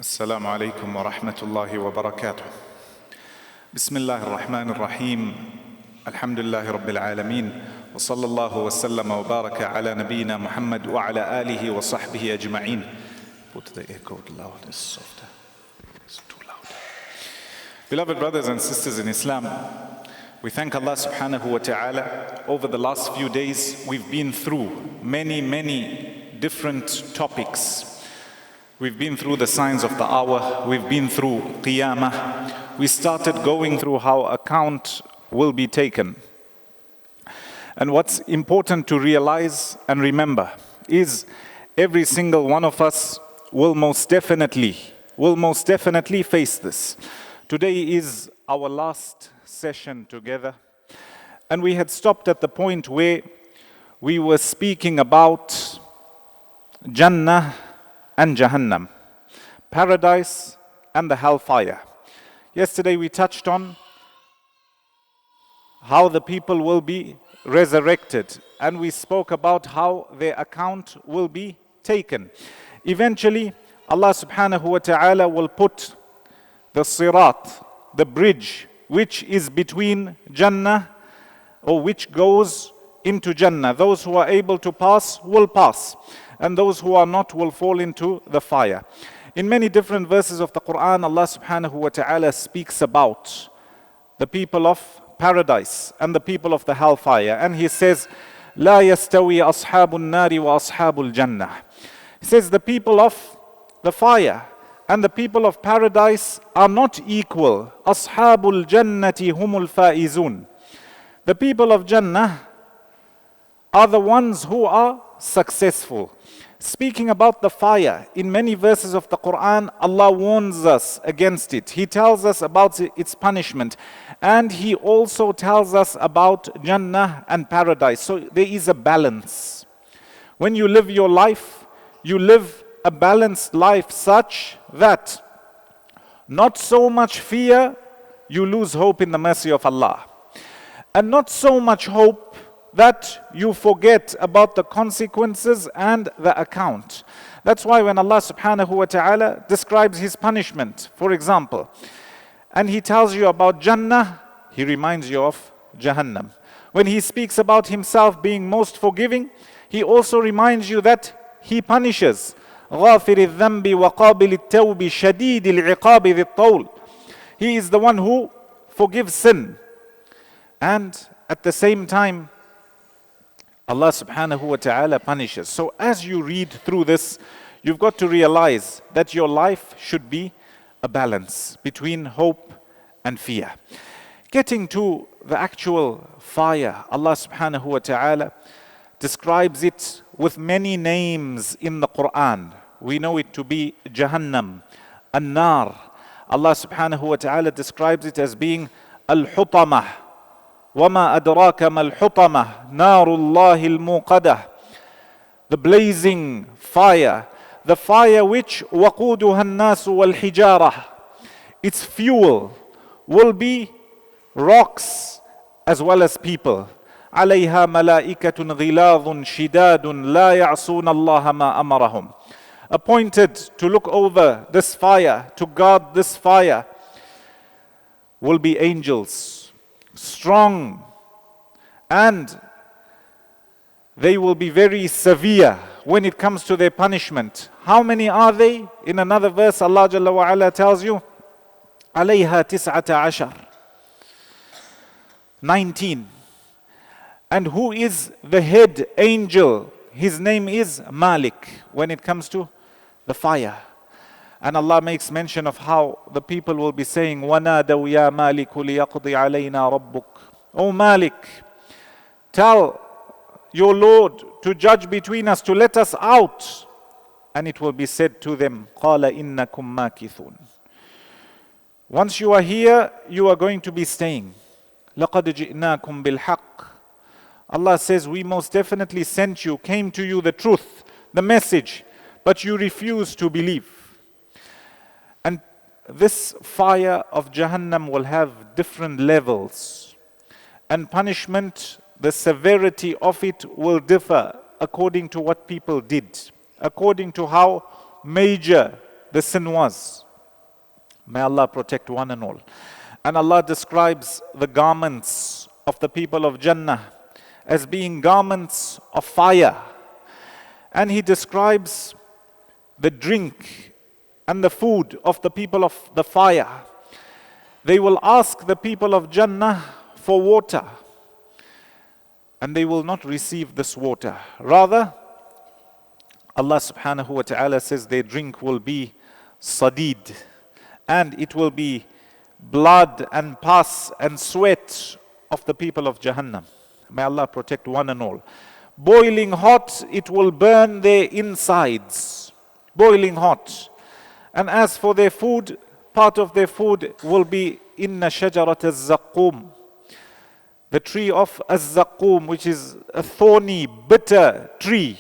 السلام عليكم ورحمة الله وبركاته. بسم الله الرحمن الرحيم. الحمد لله رب العالمين، وصلى الله وسلم وبارك على نبينا محمد وعلى آله وصحبه أجمعين. Put the echo loud, it's softer. It's too loud. Beloved brothers and sisters in Islam, we thank Allah subhanahu wa ta'ala. Over the last few days, we've been through many different topics. We've been through the signs of the hour. We've been through Qiyamah. We started going through how account will be taken. And what's important to realize and remember is every single one of us will most definitely face this. Today is our last session together. And we had stopped at the point where we were speaking about Jannah and Jahannam, paradise and the hellfire. Yesterday we touched on how the people will be resurrected, and we spoke about how their account will be taken. Eventually, Allah subhanahu wa ta'ala will put the sirat, the bridge, which is between Jannah, or which goes into Jannah. Those who are able to pass will pass, and those who are not will fall into the fire. In many different verses of the Quran, Allah subhanahu wa ta'ala speaks about the people of paradise and the people of the hellfire. And He says, لا يستوي أصحاب النار وأصحاب الجنة. He says the people of the fire and the people of paradise are not equal. أصحاب الجنة هم الفائزون. The people of Jannah are the ones who are successful. Speaking about the fire, in many verses of the Quran, Allah warns us against it. He tells us about its punishment. And He also tells us about Jannah and paradise. So there is a balance. When you live your life, you live a balanced life such that not so much fear, you lose hope in the mercy of Allah. And not so much hope that you forget about the consequences and the account. That's why when Allah subhanahu wa ta'ala describes His punishment, for example, and He tells you about Jannah, He reminds you of Jahannam. When He speaks about Himself being most forgiving, He also reminds you that He punishes. غَافِرِ الذَّنْبِ وَقَابِلِ التَّوْبِ شَدِيدِ الْعِقَابِ ذِي الطَّوْلِ. He is the one who forgives sin. And at the same time, Allah subhanahu wa ta'ala punishes. So as you read through this, you've got to realize that your life should be a balance between hope and fear. Getting to the actual fire, Allah subhanahu wa ta'ala describes it with many names in the Quran. We know it to be Jahannam, An-Nar. Allah subhanahu wa ta'ala describes it as being Al-Hutamah. وَمَا أَدْرَاكَ مَا الْحُطَمَةِ نَارُ اللَّهِ الْمُوقَدَةِ. The blazing fire, the fire which وَقُودُهَا النَّاسُ وَالْحِجَارَةِ. Its fuel will be rocks as well as people. عَلَيْهَا مَلَائِكَةٌ غِلَاظٌ شِدَادٌ لَا يَعْصُونَ اللَّهَ مَا أَمَرَهُمْ. Appointed to look over this fire, to guard this fire, will be angels. Strong, and they will be very severe when it comes to their punishment. How many are they? In another verse, Allah Jalla wa Ala tells you, عَلَيْهَا تِسْعَةَ عَشَرٍ. 19. And who is the head angel? His name is Malik when it comes to the fire. And Allah makes mention of how the people will be saying, وَنَادَوْا يَا مَالِكُ لِيَقْضِ عَلَيْنَا رَبُّكَ. O Malik, tell your Lord to judge between us, to let us out. And it will be said to them, قَالَ إِنَّكُمْ مَاكِثُونَ. Once you are here, you are going to be staying. لَقَدْ جِئْنَاكُمْ بِالْحَقِّ. Allah says, we most definitely sent you, came to you the truth, the message, but you refuse to believe. And this fire of Jahannam will have different levels. And punishment, the severity of it will differ according to what people did, according to how major the sin was. May Allah protect one and all. And Allah describes the garments of the people of Jannah as being garments of fire. And He describes the drink and the food of the people of the fire. They will ask the people of Jannah for water, and they will not receive this water. Rather, Allah subhanahu wa ta'ala says their drink will be sadid, and it will be blood and pus and sweat of the people of Jahannam. May Allah protect one and all. Boiling hot, it will burn their insides. Boiling hot. And as for their food, part of their food will be inna shajarat az-zaqqum, the tree of az-zaqqum, which is a thorny, bitter tree.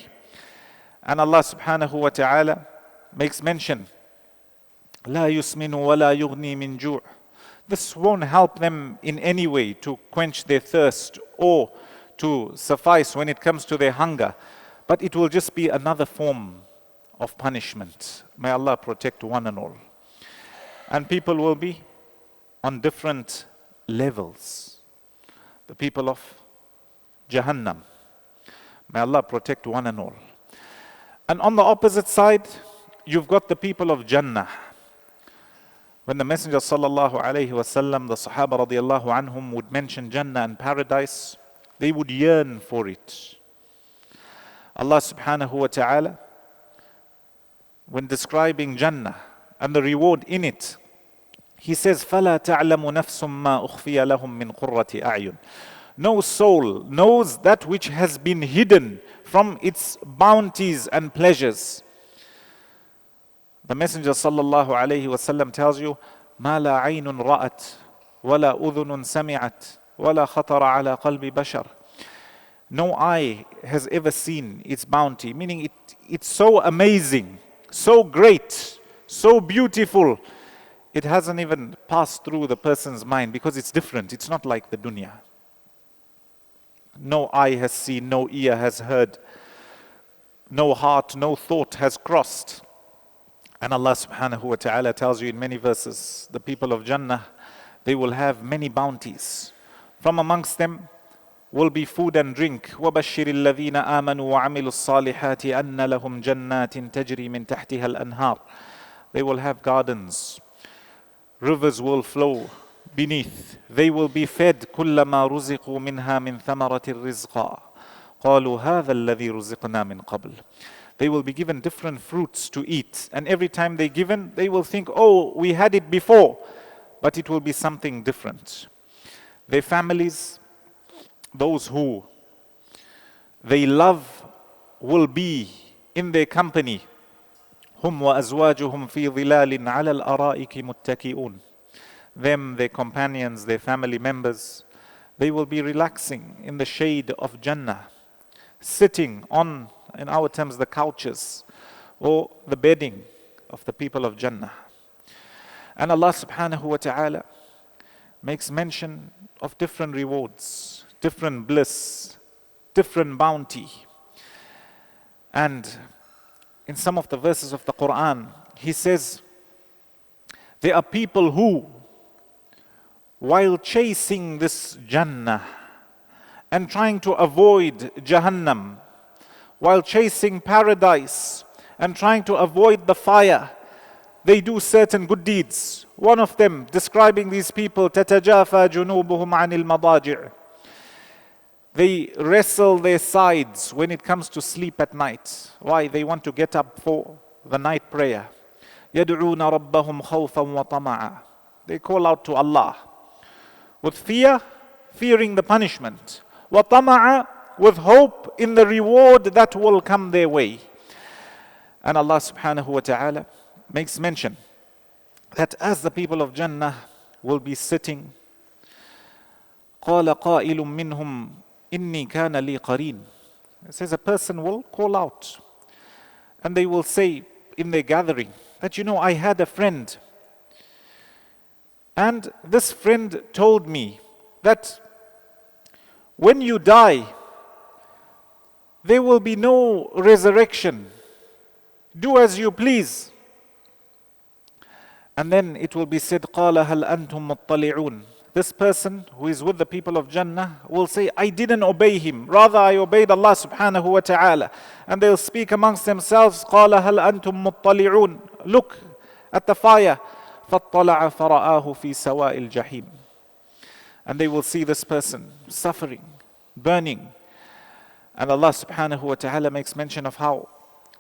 And Allah subhanahu wa ta'ala makes mention, la yusminu wa la yughni min ju'. This won't help them in any way to quench their thirst or to suffice when it comes to their hunger, but it will just be another form of punishment. May Allah protect one and all. And people will be on different levels. The people of Jahannam. May Allah protect one and all. And on the opposite side, you've got the people of Jannah. When the Messenger sallallahu alayhi wasallam, the Sahaba radiallahu anhum would mention Jannah and paradise, they would yearn for it. Allah subhanahu wa ta'ala, when describing Jannah and the reward in it, He says, فَلَا تَعْلَمُ نَفْسٌ مَا أُخْفِيَ لَهُم مِّن قُرَّةِ أَعْيُنٍ. No soul knows that which has been hidden from its bounties and pleasures. The Messenger sallallahu alayhi wasallam tells you, مَا لَا عَيْنٌ رَأَتْ وَلَا أُذُنٌ سَمِعَتْ وَلَا خَطَرَ عَلَى قَلْبِ بَشَرٍ. No eye has ever seen its bounty, meaning it's so amazing, so great, so beautiful. It hasn't even passed through the person's mind because it's different. It's not like the dunya. No eye has seen, no ear has heard, no heart, no thought has crossed. And Allah subhanahu wa ta'ala tells you in many verses, the people of Jannah, they will have many bounties. From amongst them will be food and drink. وَبَشِّرِ الَّذِينَ آمَنُوا وَعَمِلُوا الصَّالِحَاتِ أَنَّ لَهُمْ جَنَّاتٍ تَجْرِي مِنْ تَحْتِهَا الْأَنْهَارِ. They will have gardens. Rivers will flow beneath. They will be fed. كُلَّمَا رُزِقُوا مِنْهَا مِنْ ثَمَرَةِ الرِّزْقَى قَالُوا هَذَا الَّذِي رُزِقْنَا مِنْ قَبْلِ. They will be given different fruits to eat. And every time they're given, they will think, oh, we had it before. But it will be something different. Their families, those who they love, will be in their company. هُمْ وَأَزْوَاجُهُمْ فِي ظِلَالٍ عَلَى الْأَرَائِكِ مُتَّكِئُونَ. Them, their companions, their family members, they will be relaxing in the shade of Jannah, sitting on, in our terms, the couches or the bedding of the people of Jannah. And Allah subhanahu wa ta'ala makes mention of different rewards, different bliss, different bounty. And in some of the verses of the Quran, He says, there are people who, while chasing this Jannah and trying to avoid Jahannam, while chasing paradise and trying to avoid the fire, they do certain good deeds. One of them, describing these people, تَتَجَافَى جُنُوبُهُمْ عَنِ الْمَضَاجِعِ. They wrestle their sides when it comes to sleep at night. Why? They want to get up for the night prayer. يَدْعُونَ رَبَّهُمْ خَوْفًا وَطَمَعًا. They call out to Allah with fear, fearing the punishment. وَطَمَعًا, with hope in the reward that will come their way. And Allah subhanahu wa ta'ala makes mention that as the people of Jannah will be sitting, قَالَ قَائِلٌ مِّنْهُمْ إِنِّي كَانَ لِي قَرِينٌ. It says a person will call out and they will say in their gathering that, I had a friend, and this friend told me that when you die, there will be no resurrection. Do as you please. And then it will be said, قَالَ هَلْ أَنْتُمْ مُطَّلِعُونَ. This person who is with the people of Jannah will say, I didn't obey him. Rather, I obeyed Allah subhanahu wa ta'ala. And they'll speak amongst themselves, قَالَ هَلْ أَنْتُمْ مُطَّلِعُونَ. Look at the fire. فَاطَّلَعَ فَرَآهُ فِي سَوَاءِ الْجَحِيمِ. And they will see this person suffering, burning. And Allah subhanahu wa ta'ala makes mention of how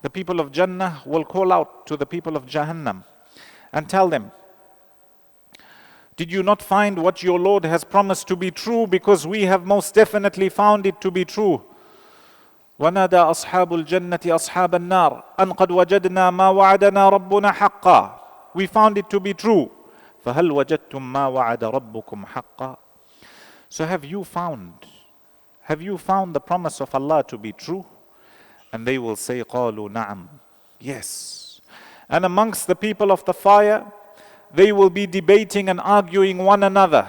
the people of Jannah will call out to the people of Jahannam and tell them, did you not find what your Lord has promised to be true? Because we have most definitely found it to be true. وَنَادَى أَصْحَابُ الْجَنَّةِ أَصْحَابَ النَّارِ أَنْ قَدْ وَجَدْنَا مَا وَعَدَنَا رَبُّنَا حَقًّا. We found it to be true. فَهَلْ وَجَدْتُم مَا وَعَدَ رَبُّكُمْ حَقًّا. So have you found the promise of Allah to be true? And they will say, قَالُوا نَعَمْ. Yes. And amongst the people of the fire, they will be debating and arguing one another.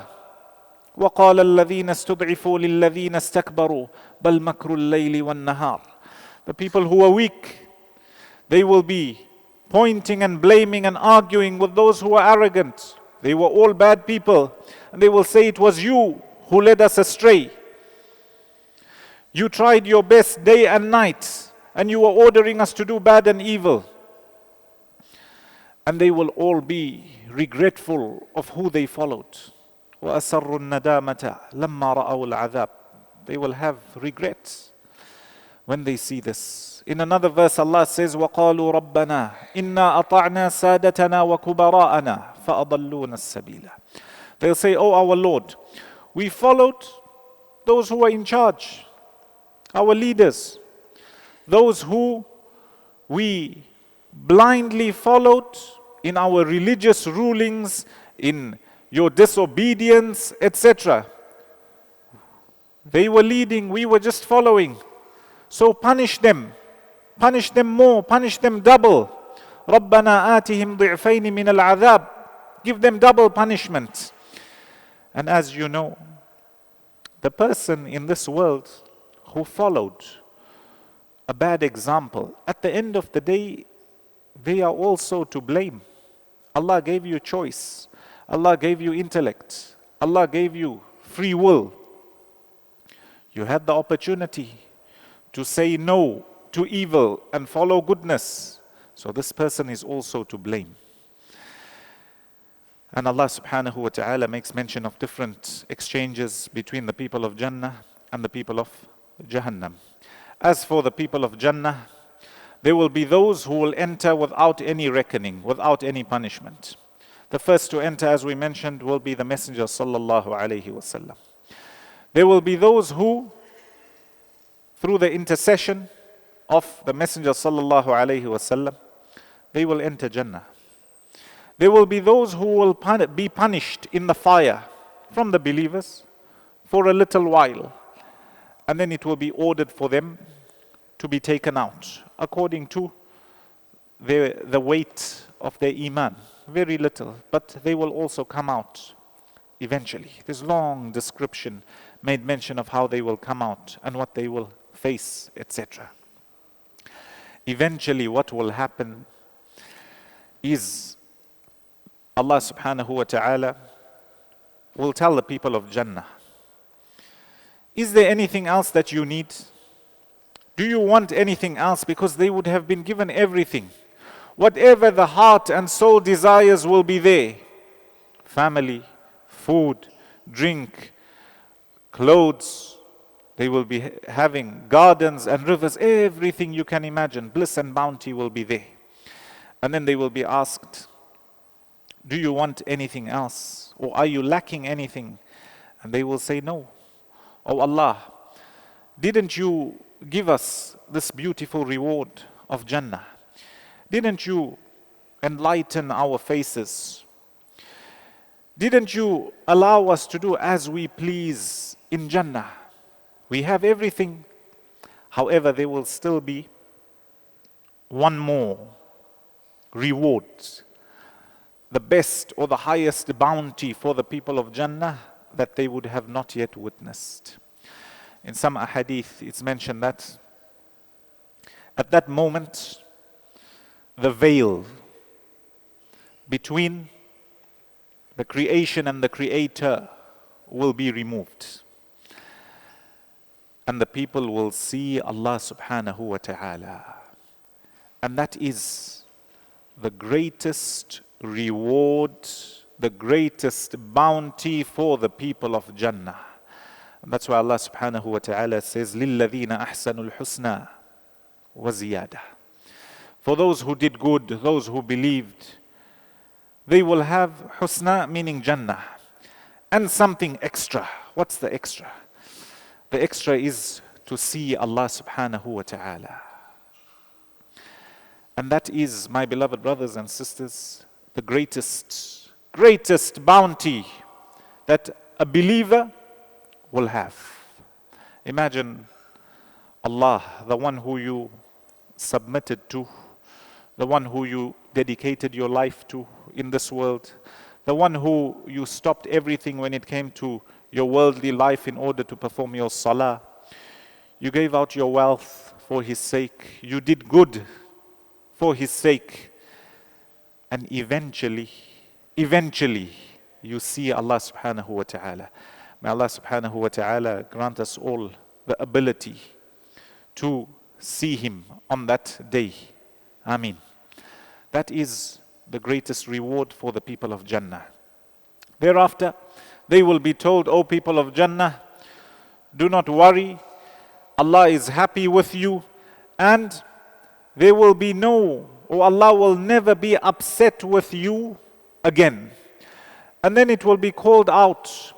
وَقَالَ الَّذِينَ اسْتُضْعِفُوا لِلَّذِينَ اسْتَكْبَرُوا بَلْ مَكْرُ اللَّيْلِ وَالنَّهَارِ. The people who are weak, they will be pointing and blaming and arguing with those who are arrogant. They were all bad people. And they will say, it was you who led us astray. You tried your best day and night, and you were ordering us to do bad and evil. And they will all be regretful of who they followed. وَأَسَرُّوا النَّدَامَةَ لَمَّا رَأَوُا الْعَذَابِ. They will have regrets when they see this. In another verse, Allah says, وَقَالُوا رَبَّنَا إِنَّا أَطَعْنَا سَادَتَنَا وَكُبَرَاءَنَا فَأَضَلُّونَ السَّبِيلَ. They'll say, oh our Lord, we followed those who were in charge, our leaders, those who we blindly followed in our religious rulings, in your disobedience, etc. They were leading, we were just following. So punish them more, punish them double. رَبَّنَا آتِهِمْ ضِعْفَيْنِ مِنَ الْعَذَابِ. Give them double punishment. And as you know, the person in this world who followed a bad example, at the end of the day, they are also to blame. Allah gave you choice. Allah gave you intellect. Allah gave you free will. You had the opportunity to say no to evil and follow goodness. So this person is also to blame. And Allah subhanahu wa ta'ala makes mention of different exchanges between the people of Jannah and the people of Jahannam. As for the people of Jannah, there will be those who will enter without any reckoning, without any punishment. The first to enter, as we mentioned, will be the Messenger sallallahu alayhi wasallam. There will be those who, through the intercession of the Messenger sallallahu alayhi wasallam, they will enter Jannah. There will be those who will be punished in the fire from the believers for a little while. And then it will be ordered for them to be taken out according to the weight of their iman. Very little, but they will also come out eventually. There's long description made mention of how they will come out and what they will face, etc. Eventually what will happen is Allah subhanahu wa ta'ala will tell the people of Jannah, is there anything else that you need? Do you want anything else? Because they would have been given everything. Whatever the heart and soul desires will be there. Family, food, drink, clothes. They will be having gardens and rivers, everything you can imagine. Bliss and bounty will be there. And then they will be asked, do you want anything else? Or are you lacking anything? And they will say, no. Oh Allah, didn't you give us this beautiful reward of Jannah? Didn't you enlighten our faces? Didn't you allow us to do as we please in Jannah? We have everything. However, there will still be one more reward. The best or the highest bounty for the people of Jannah that they would have not yet witnessed. In some ahadith, it's mentioned that at that moment, the veil between the creation and the creator will be removed. And the people will see Allah subhanahu wa ta'ala. And that is the greatest reward, the greatest bounty for the people of Jannah. And that's why Allah subhanahu wa ta'ala says, لِلَّذِينَ أَحْسَنُوا الْحُسْنَى وَزِيَادَةً. For those who did good, those who believed, they will have husna, meaning Jannah, and something extra. What's the extra? The extra is to see Allah subhanahu wa ta'ala. And that is, my beloved brothers and sisters, the greatest bounty that a believer will have. Imagine Allah, the one who you submitted to, the one who you dedicated your life to in this world, the one who you stopped everything when it came to your worldly life in order to perform your salah. You gave out your wealth for His sake. You did good for His sake. And eventually, you see Allah subhanahu wa ta'ala. May Allah subhanahu wa ta'ala grant us all the ability to see Him on that day. Ameen. That is the greatest reward for the people of Jannah. Thereafter, they will be told, O people of Jannah, do not worry, Allah is happy with you, and there will be Allah will never be upset with you again. And then it will be called out,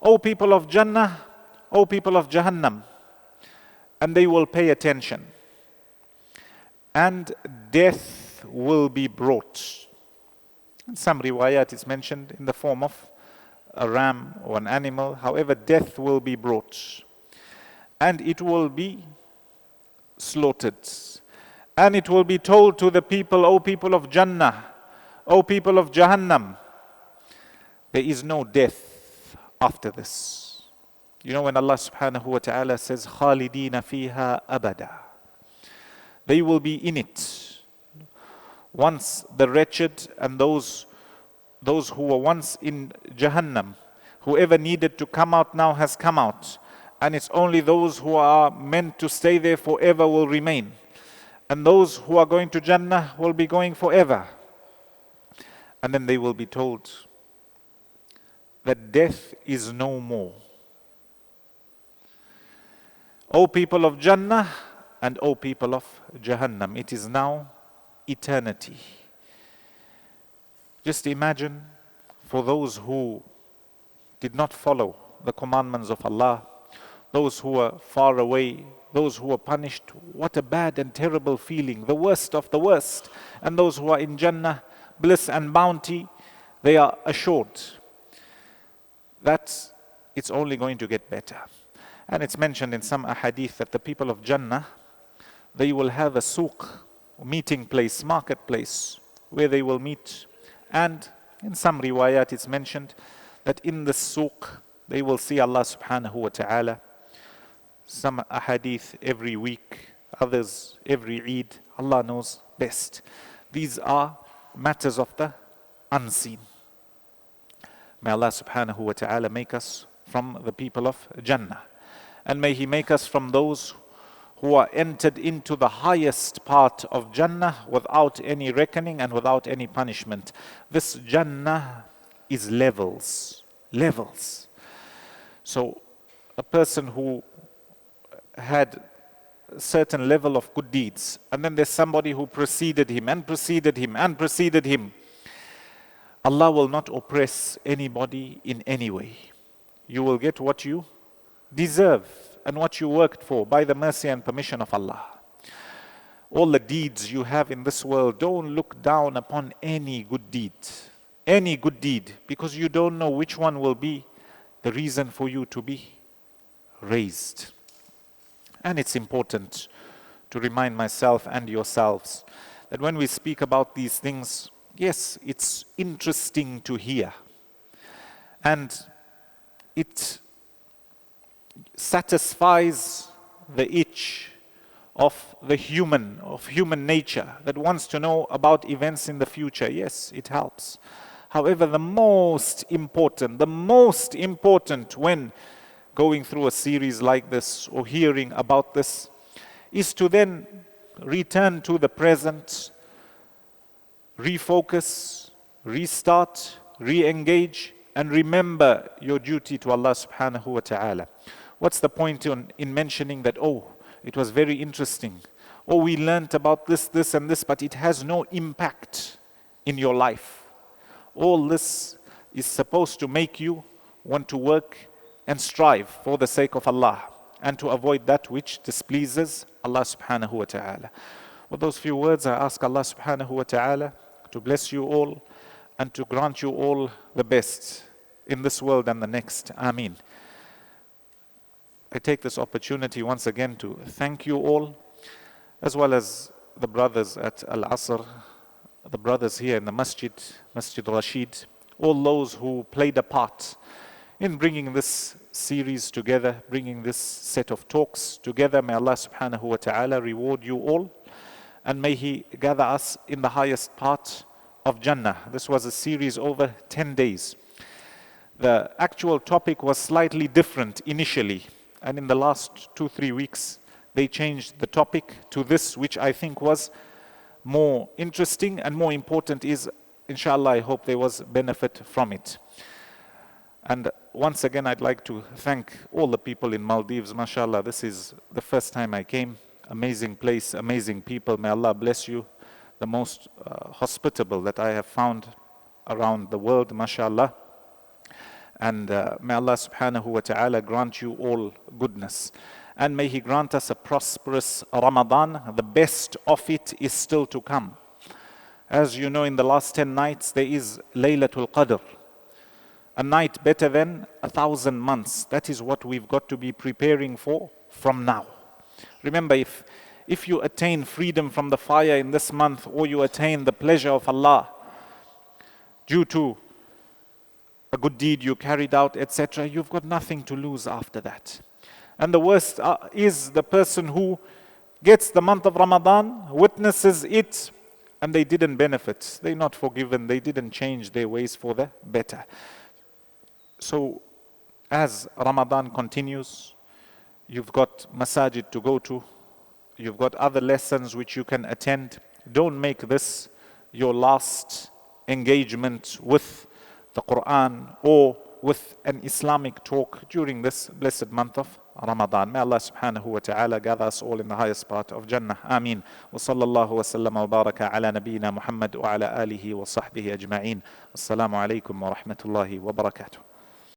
O people of Jannah, O people of Jahannam, and they will pay attention. And death will be brought. In some riwayat it's mentioned in the form of a ram or an animal. However, death will be brought. And it will be slaughtered. And it will be told to the people, O people of Jannah, O people of Jahannam, there is no death after this. You know when Allah subhanahu wa ta'ala says, خَالِدِينَ فِيهَا أَبَدًا, they will be in it. Once the wretched and those who were once in Jahannam, whoever needed to come out now has come out. And it's only those who are meant to stay there forever will remain. And those who are going to Jannah will be going forever. And then they will be told that death is no more. O people of Jannah and O people of Jahannam, it is now eternity. Just imagine for those who did not follow the commandments of Allah, those who were far away, those who were punished, what a bad and terrible feeling, the worst of the worst. And those who are in Jannah, bliss and bounty, they are assured that it's only going to get better. And it's mentioned in some ahadith that the people of Jannah, they will have a suq, meeting place, marketplace, where they will meet. And in some riwayat it's mentioned that in the suq, they will see Allah subhanahu wa ta'ala. Some ahadith every week, others every Eid. Allah knows best. These are matters of the unseen. May Allah subhanahu wa ta'ala make us from the people of Jannah. And may He make us from those who are entered into the highest part of Jannah without any reckoning and without any punishment. This Jannah is levels. So a person who had a certain level of good deeds, and then there's somebody who preceded him and preceded him and preceded him, Allah will not oppress anybody in any way. You will get what you deserve and what you worked for by the mercy and permission of Allah. All the deeds you have in this world, don't look down upon any good deed, because you don't know which one will be the reason for you to be raised. And it's important to remind myself and yourselves that when we speak about these things, yes, it's interesting to hear. And it satisfies the itch of human nature that wants to know about events in the future. Yes, it helps. However, the most important when going through a series like this or hearing about this is to then return to the present, refocus, restart, re-engage, and remember your duty to Allah subhanahu wa ta'ala. What's the point in mentioning that, oh, it was very interesting, oh, we learnt about this, this, and this, but it has no impact in your life. All this is supposed to make you want to work and strive for the sake of Allah and to avoid that which displeases Allah subhanahu wa ta'ala. With those few words, I ask Allah subhanahu wa ta'ala to bless you all and to grant you all the best in this world and the next. Ameen. I take this opportunity once again to thank you all, as well as the brothers at Al-Asr, the brothers here in the Masjid Rashid, all those who played a part in bringing this series together, bringing this set of talks together. May Allah subhanahu wa ta'ala reward you all, and may He gather us in the highest part of Jannah. This was a series over 10 days. The actual topic was slightly different initially, and in the last 2-3 weeks they changed the topic to this, which I think was more interesting and more important. Is, inshallah, I hope there was benefit from it. And once again, I'd like to thank all the people in Maldives. MashaAllah, this is the first time I came. Amazing place, amazing people. May Allah bless you. The most hospitable that I have found around the world, MashaAllah. And may Allah subhanahu wa ta'ala grant you all goodness. And may He grant us a prosperous Ramadan. The best of it is still to come. As you know, in the last 10 nights, there is Laylatul Qadr. A night better than 1,000 months. That is what we've got to be preparing for from now. Remember, if you attain freedom from the fire in this month, or you attain the pleasure of Allah due to a good deed you carried out, etc., you've got nothing to lose after that. And the worst is the person who gets the month of Ramadan, witnesses it, and they didn't benefit. They're not forgiven. They didn't change their ways for the better. So, as Ramadan continues, you've got masajid to go to, you've got other lessons which you can attend. Don't make this your last engagement with the Quran or with an Islamic talk during this blessed month of Ramadan. May Allah subhanahu wa ta'ala gather us all in the highest part of Jannah. Ameen. Wa sallallahu wa sallam wa baraka ala nabiyyina Muhammad wa ala alihi wa sahbihi ajma'in. Assalamu alaikum wa rahmatullahi wa barakatuh.